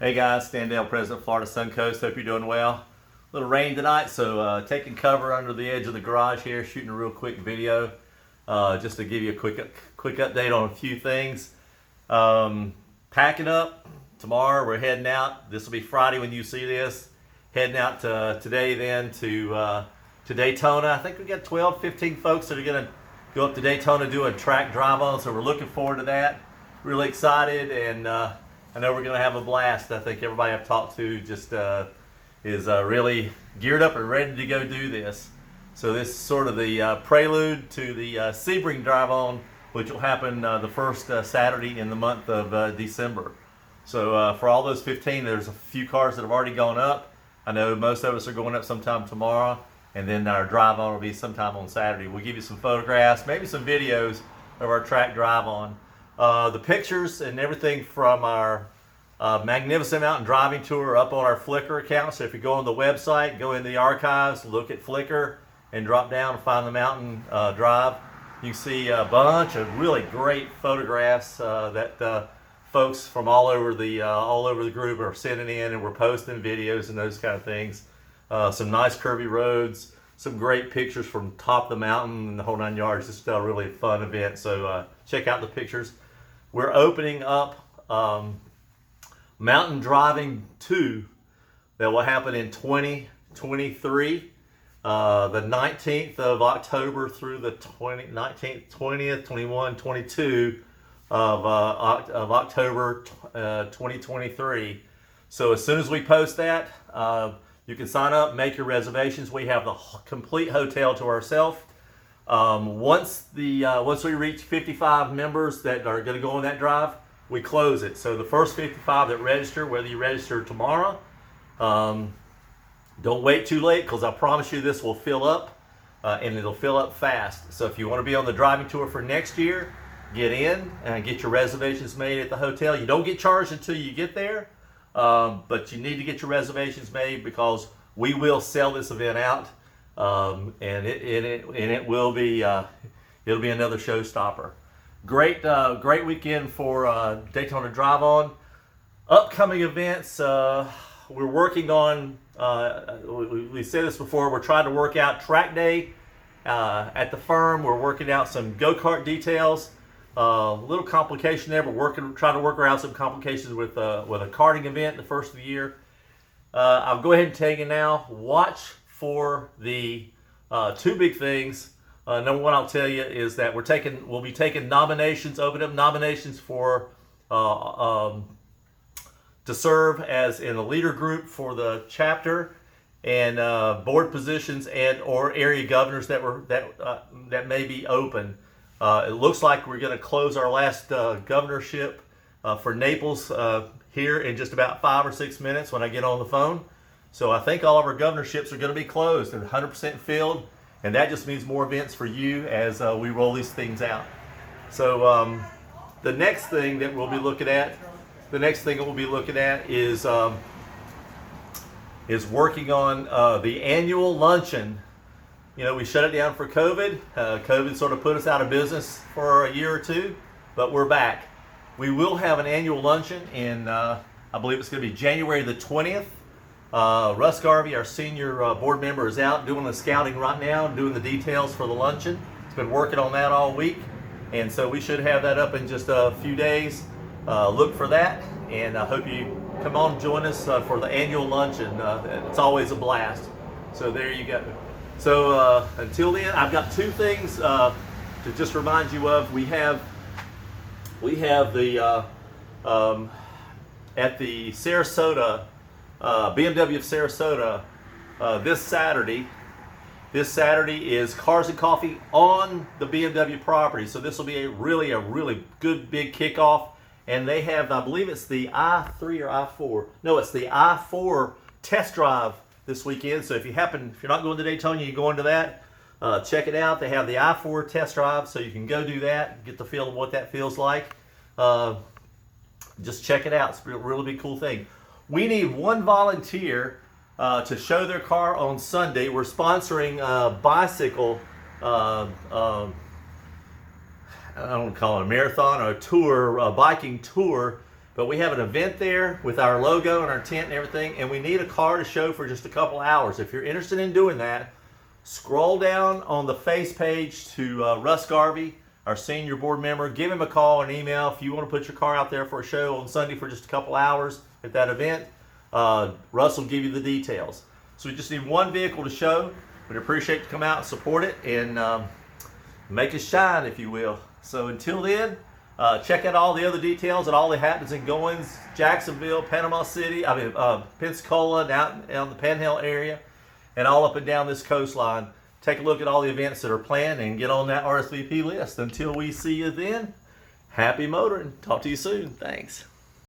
Hey guys, Stan Dale, President Florida Suncoast. Hope you're doing well. A little rain tonight, so taking cover under the edge of the garage here, shooting a real quick video, just to give you a quick update on a few things. Packing up tomorrow. We're heading out. This will be Friday when you see this. Heading out today then to Daytona. I think we got 12, 15 folks that are going to go up to Daytona doing track drive on. So we're looking forward to that. Really excited, and I know we're going to have a blast. I think everybody I've talked to just is really geared up and ready to go do this. So this is sort of the prelude to the Sebring drive-on, which will happen the first Saturday in the month of December. So for all those 15, there's a few cars that have already gone up. I know most of us are going up sometime tomorrow, and then our drive-on will be sometime on Saturday. We'll give you some photographs, maybe some videos of our track drive-on. The pictures and everything from our Magnificent Mountain Driving Tour up on our Flickr account. So if you go on the website, go into the archives, look at Flickr, and drop down and find the mountain drive. You can see a bunch of really great photographs that folks from all over the group are sending in, and we're posting videos and those kind of things. Some nice curvy roads, some great pictures from top of the mountain and the whole 9 yards. Just a really fun event. So check out the pictures. We're opening up Mountain Driving 2 that will happen in 2023, the 19th of October through the 19th, 20th, 21, 22 of October 2023. So as soon as we post that, you can sign up, make your reservations. We have the complete hotel to ourselves. Once we reach 55 members that are going to go on that drive, we close it. So the first 55 that register, whether you register tomorrow, don't wait too late, because I promise you this will fill up, and it'll fill up fast. So if you want to be on the driving tour for next year, get in and get your reservations made at the hotel. You don't get charged until you get there, but you need to get your reservations made, because we will sell this event out. And it will be it'll be another showstopper. Great weekend for Daytona Drive-On. Upcoming events, we're working on. We said this before. We're trying to work out track day at the firm. We're working out some go-kart details. A little complication there, but trying to work around some complications with a karting event the first of the year. I'll go ahead and tell you now. Watch for the two big things. Number one, I'll tell you, is that we'll be taking nominations, open up nominations for to serve as in the leader group for the chapter, and board positions and or area governors that may be open. It looks like we're going to close our last governorship for Naples here in just about 5 or 6 minutes when I get on the phone. So I think all of our governorships are going to be closed and 100% filled, and that just means more events for you as we roll these things out. So the next thing that we'll be looking at, is working on the annual luncheon. You know, we shut it down for COVID. COVID sort of put us out of business for a year or two, but we're back. We will have an annual luncheon in, I believe it's going to be January the 20th. Russ Garvey, our senior board member, is out doing the scouting right now, doing the details for the luncheon. He's been working on that all week, and so we should have that up in just a few days. Look for that, and I hope you come on and join us for the annual luncheon. It's always a blast. So there you go. So until then, I've got two things to just remind you of. We have the at the Sarasota BMW of Sarasota this Saturday. This Saturday is Cars and Coffee on the BMW property. So this will be a really good big kickoff. And they have, I believe it's the i3 or i4. No, it's the i4 test drive this weekend. So if you're not going to Daytona, you go into that. Check it out. They have the i4 test drive, so you can go do that, get the feel of what that feels like. Just check it out. It's a really big cool thing. We need one volunteer to show their car on Sunday. We're sponsoring a bicycle, I don't call it a marathon or a tour, a biking tour, But we have an event there with our logo and our tent and everything, and we need a car to show for just a couple hours. If you're interested in doing that, scroll down on the face page to Russ Garvey, our senior board member. Give him a call or an email if you want to put your car out there for a show on Sunday for just a couple hours at that event. Russ will give you the details. So we just need one vehicle to show. We'd appreciate you to come out and support it and make us shine, if you will. So until then, check out all the other details and all the happenings and goings. Jacksonville, Panama City, Pensacola, down the Panhandle area, and all up and down this coastline. Take a look at all the events that are planned and get on that RSVP list. Until we see you then, happy motoring. Talk to you soon. Thanks.